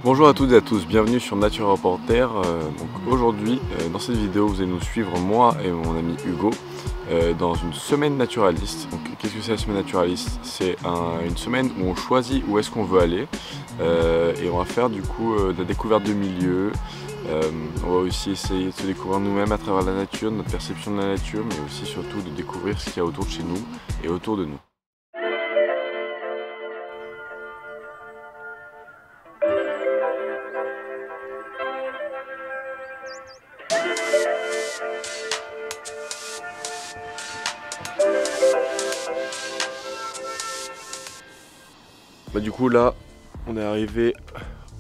Bonjour à toutes et à tous, bienvenue sur Nature Reporter. Donc aujourd'hui, dans cette vidéo, vous allez nous suivre, moi et mon ami Hugo, dans une semaine naturaliste. Donc qu'est-ce que c'est la semaine naturaliste? C'est une semaine où on choisit où est-ce qu'on veut aller et on va faire du coup de la découverte de milieux. On va aussi essayer de se découvrir nous-mêmes à travers la nature, notre perception de la nature, mais aussi surtout de découvrir ce qu'il y a autour de chez nous et autour de nous. Bah du coup là on est arrivé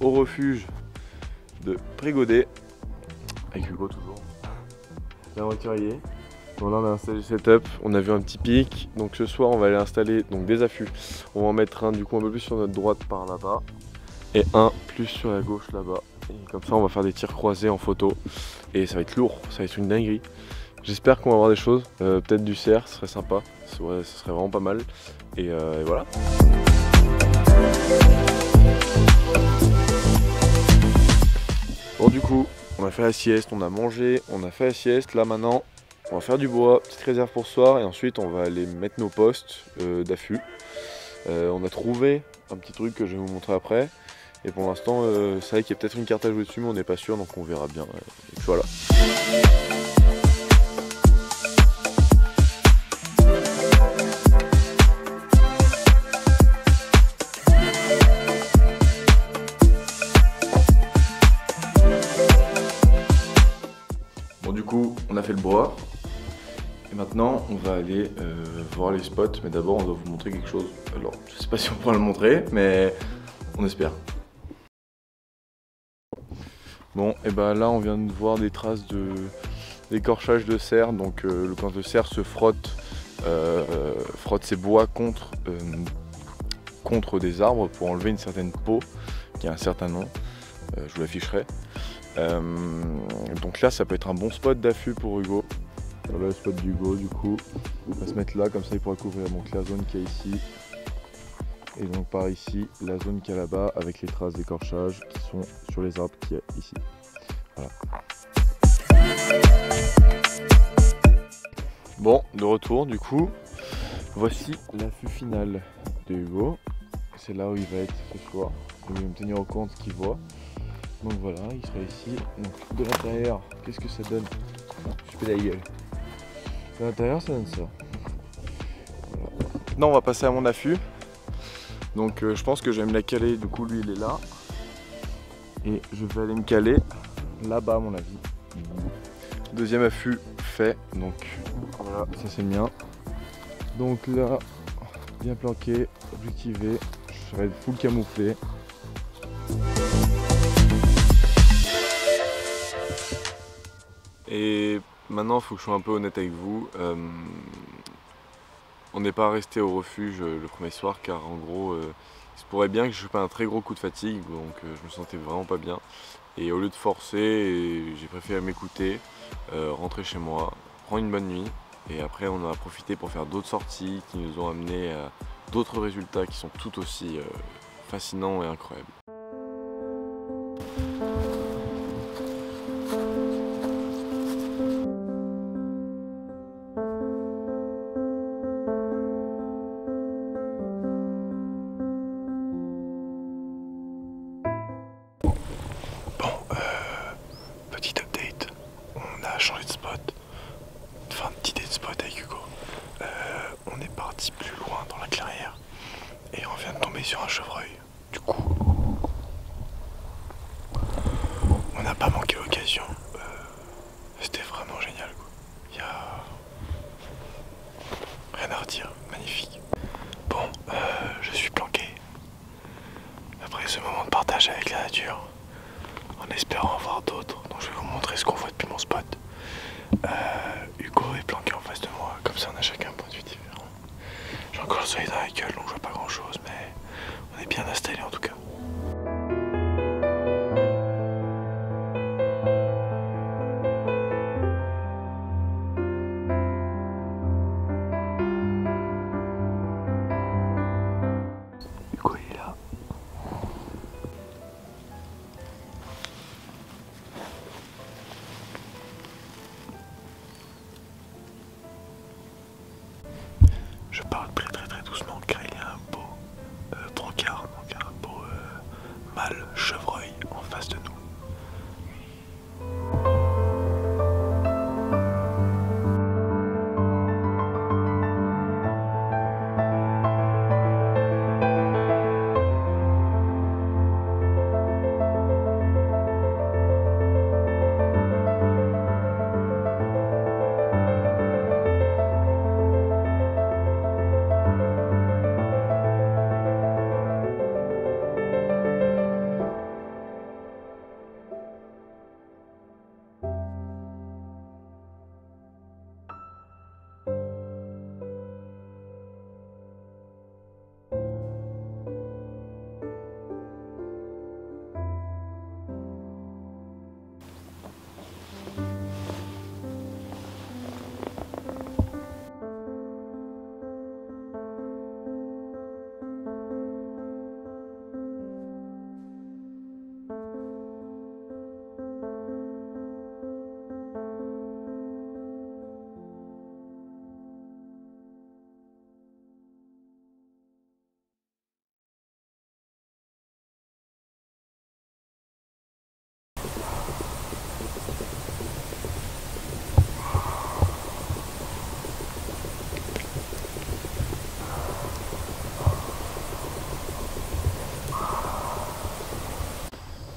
au refuge de Prégaudet avec Hugo toujours, l'aventurier. Bon là on a installé le setup, on a vu un petit pic, donc ce soir on va aller installer donc des affûts. On va en mettre un du coup un peu plus sur notre droite par là-bas et un plus sur la gauche là-bas. Et comme ça on va faire des tirs croisés en photo et ça va être lourd, ça va être une dinguerie. J'espère qu'on va avoir des choses, peut-être du cerf, ce serait sympa, ce serait vraiment pas mal et voilà. Bon du coup on a fait la sieste, on a mangé, on a fait la sieste, là maintenant on va faire du bois, petite réserve pour ce soir et ensuite on va aller mettre nos postes d'affût. On a trouvé un petit truc que je vais vous montrer après et pour l'instant c'est vrai qu'il y a peut-être une carte à jouer dessus mais on n'est pas sûr donc on verra bien et puis voilà. Du coup on a fait le bois et maintenant on va aller voir les spots, mais d'abord on doit vous montrer quelque chose. Alors je sais pas si on pourra le montrer mais on espère. Bon et ben là on vient de voir des traces d'écorchage de cerf, donc quand le cerf se frotte ses bois contre des arbres pour enlever une certaine peau qui a un certain nom, je vous l'afficherai. Donc là ça peut être un bon spot d'affût pour Hugo. Voilà le spot d'Hugo du coup. On va se mettre là comme ça il pourra couvrir donc la zone qu'il y a ici. Et donc par ici la zone qu'il y a là-bas avec les traces d'écorchage qui sont sur les arbres qu'il y a ici. Voilà. Bon de retour du coup. Voici l'affût final de Hugo. C'est là où il va être ce soir. Il va me tenir au courant de ce qu'il voit. Donc voilà, il sera ici. Donc de l'intérieur, qu'est-ce que ça donne? Je fais la gueule. De l'intérieur, ça donne ça. Voilà. Maintenant, on va passer à mon affût. Donc je pense que je vais me la caler. Du coup, lui, il est là. Et je vais aller me caler là-bas, à mon avis. Deuxième affût fait. Donc voilà, ça c'est le mien. Donc là, bien planqué, objectivé. Je serai full camouflé. Et maintenant, il faut que je sois un peu honnête avec vous. On n'est pas resté au refuge le premier soir car en gros, il se pourrait bien que je n'ai pas un très gros coup de fatigue, donc je me sentais vraiment pas bien. Et au lieu de forcer, j'ai préféré m'écouter, rentrer chez moi, prendre une bonne nuit. Et après, on en a profité pour faire d'autres sorties qui nous ont amené à d'autres résultats qui sont tout aussi fascinants et incroyables. Petit update, on a changé de spot, enfin d'idée de spot avec Hugo. On est parti plus loin dans la clairière et on vient de tomber sur un chevreuil. Du coup, on n'a pas manqué l'occasion. C'était vraiment génial quoi. Il y a rien à redire, magnifique. Bon, je suis planqué. Après ce moment de partage avec la nature, en espérant en voir d'autres, donc je vais vous montrer ce qu'on voit depuis mon spot. Hugo est planqué en face de moi, comme ça on a chacun un point de vue différent. J'ai encore le soleil dans la gueule donc je vois pas grand chose, mais on est bien installé en tout cas.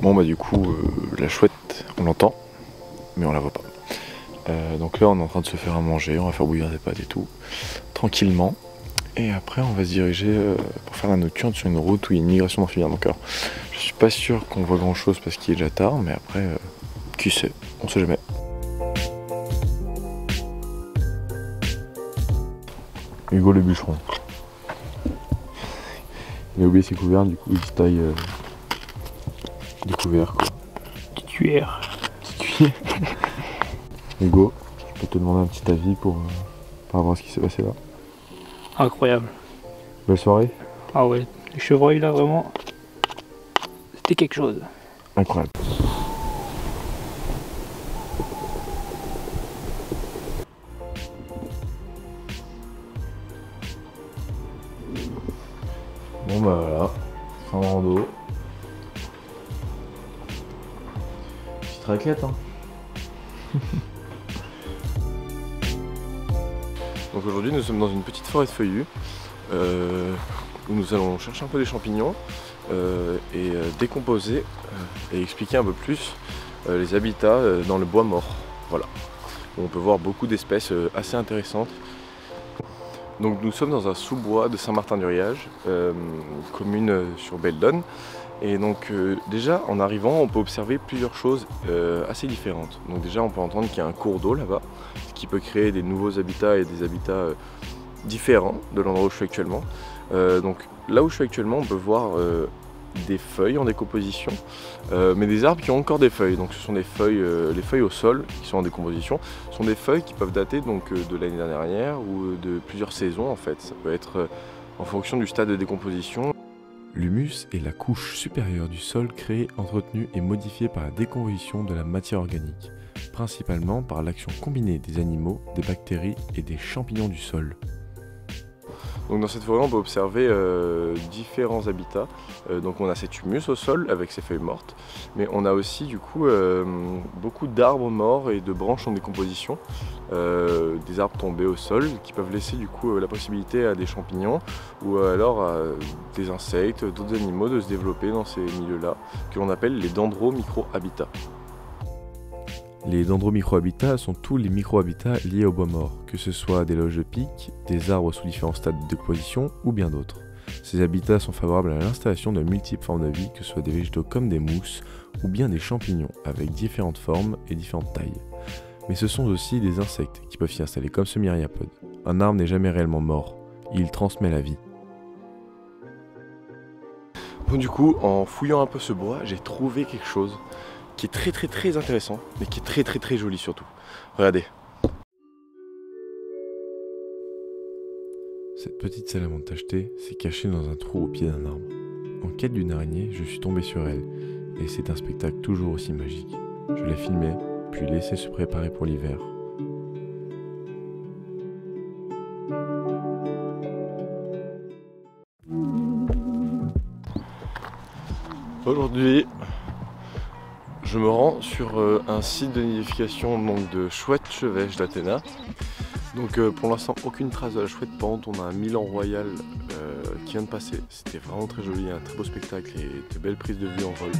Bon bah du coup la chouette on l'entend mais on la voit pas. Donc là on est en train de se faire à manger, on va faire bouillir des pâtes et tout, tranquillement. Et après on va se diriger pour faire la nocturne sur une route où il y a une migration d'amphibiens. Donc alors, je suis pas sûr qu'on voit grand chose parce qu'il est déjà tard, mais après qui sait, on sait jamais. Hugo le bûcheron. Il a oublié ses couverts, du coup il se taille des couverts quoi. Petite cuillère. Petite cuillère. Hugo, je peux te demander un petit avis pour voir ce qui s'est passé là. Incroyable. Belle soirée. Ah ouais, les chevreuils là vraiment, c'était quelque chose. Incroyable. Bon bah voilà, fin de rando. Petite raclette hein. Donc aujourd'hui nous sommes dans une petite forêt de feuillus où nous allons chercher un peu des champignons et décomposer et expliquer un peu plus les habitats dans le bois mort. Voilà. On peut voir beaucoup d'espèces assez intéressantes. Donc nous sommes dans un sous-bois de Saint-Martin-du-Riage, commune sur Beldonne. Et donc déjà en arrivant on peut observer plusieurs choses assez différentes. Donc déjà on peut entendre qu'il y a un cours d'eau là-bas, ce qui peut créer des nouveaux habitats et des habitats différents de l'endroit où je suis actuellement. Donc là où je suis actuellement on peut voir des feuilles en décomposition, mais des arbres qui ont encore des feuilles. Donc ce sont des feuilles, les feuilles au sol qui sont en décomposition, sont des feuilles qui peuvent dater donc de l'année dernière ou de plusieurs saisons en fait. Ça peut être en fonction du stade de décomposition. L'humus est la couche supérieure du sol créée, entretenue et modifiée par la décomposition de la matière organique, principalement par l'action combinée des animaux, des bactéries et des champignons du sol. Donc dans cette forêt on peut observer différents habitats. Donc on a cet humus au sol avec ses feuilles mortes, mais on a aussi du coup beaucoup d'arbres morts et de branches en décomposition, des arbres tombés au sol qui peuvent laisser du coup la possibilité à des champignons ou alors à des insectes, d'autres animaux de se développer dans ces milieux-là, que l'on appelle les dendromicro-habitats. Les dendromicro-habitats sont tous les micro-habitats liés au bois mort, que ce soit des loges de pique, des arbres sous différents stades de décomposition ou bien d'autres. Ces habitats sont favorables à l'installation de multiples formes de vie, que ce soit des végétaux comme des mousses ou bien des champignons avec différentes formes et différentes tailles. Mais ce sont aussi des insectes qui peuvent s'y installer comme ce myriapode. Un arbre n'est jamais réellement mort, il transmet la vie. Bon, du coup, en fouillant un peu ce bois, j'ai trouvé quelque chose qui est très intéressant, mais qui est très joli surtout. Regardez. Cette petite salamandre tachetée s'est cachée dans un trou au pied d'un arbre. En quête d'une araignée, je suis tombé sur elle, et c'est un spectacle toujours aussi magique. Je l'ai filmé, puis laissé se préparer pour l'hiver. Aujourd'hui, je me rends sur un site de nidification donc, de chouette chevêche d'Athéna. Donc pour l'instant aucune trace de la chouette pente, on a un Milan Royal qui vient de passer. C'était vraiment très joli, un très beau spectacle et de belles prises de vue en vol.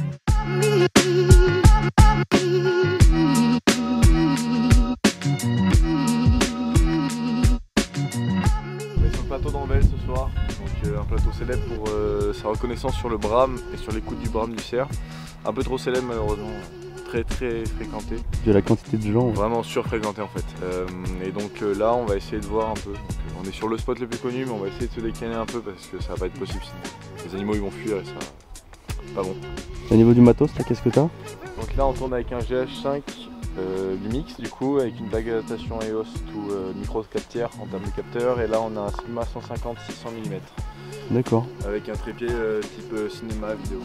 On est sur le plateau d'Ambel ce soir, donc un plateau célèbre pour sa reconnaissance sur le brame et sur l'écoute du brame du cerf. Un peu trop célèbre malheureusement, très fréquenté. De la quantité de gens. Vraiment surfréquenté en fait. Et donc là on va essayer de voir un peu. Donc, on est sur le spot le plus connu mais on va essayer de se décaler un peu parce que ça va pas être possible sinon. Les animaux ils vont fuir et ça pas bon. Au niveau du matos là qu'est-ce que t'as? Donc là on tourne avec un GH5 mix du coup avec une bague d'adaptation EOS tout micro 4 tiers en termes de capteur et là on a un Sigma 150-600 mm. D'accord. Avec un trépied type cinéma vidéo.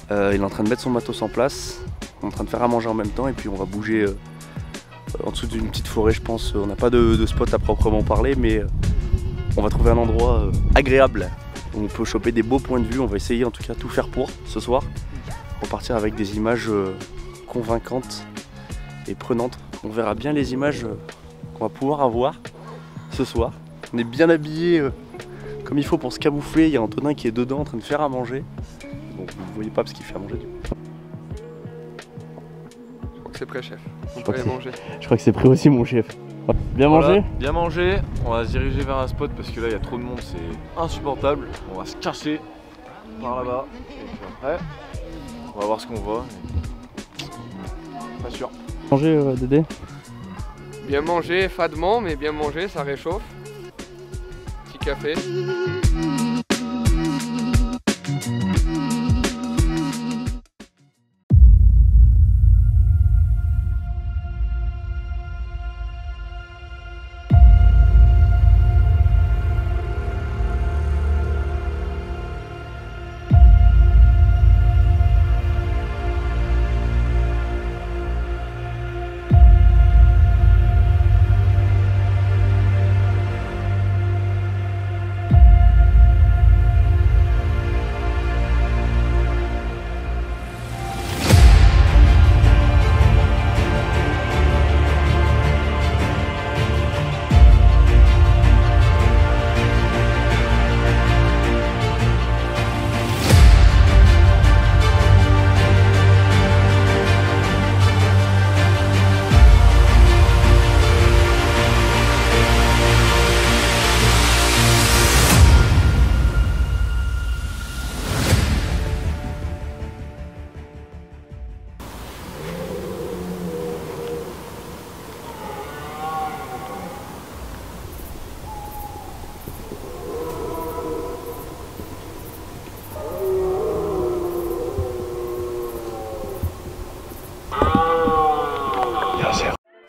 Il est en train de mettre son matos en place, on est en train de faire à manger en même temps et puis on va bouger en dessous d'une petite forêt je pense. On n'a pas de spot à proprement parler mais on va trouver un endroit agréable où on peut choper des beaux points de vue. On va essayer en tout cas tout faire pour ce soir pour partir avec des images convaincantes et prenantes. On verra bien les images qu'on va pouvoir avoir ce soir. On est bien habillés comme il faut pour se camoufler. Il y a Antonin qui est dedans en train de faire à manger. Bon, vous ne voyez pas parce qu'il fait à manger du coup. c'est prêt, chef. On crois peut que aller manger. Je crois que c'est pris aussi, mon chef. Bien mangé? Bien mangé. On va se diriger vers un spot parce que là il y a trop de monde, c'est insupportable. On va se casser par là-bas. Et puis après, on va voir ce qu'on voit. Pas sûr. Manger, Dédé? Bien mangé, fadement, mais bien mangé, ça réchauffe. Petit café.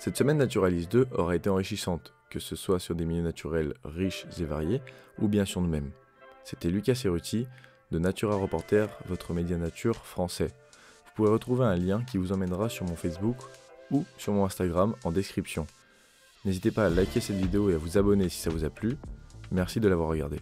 Cette semaine Naturaliste 2 aura été enrichissante, que ce soit sur des milieux naturels riches et variés, ou bien sur nous-mêmes. C'était Lucas Cerruti, de Natura Reporter, votre média nature français. Vous pouvez retrouver un lien qui vous emmènera sur mon Facebook ou sur mon Instagram en description. N'hésitez pas à liker cette vidéo et à vous abonner si ça vous a plu. Merci de l'avoir regardé.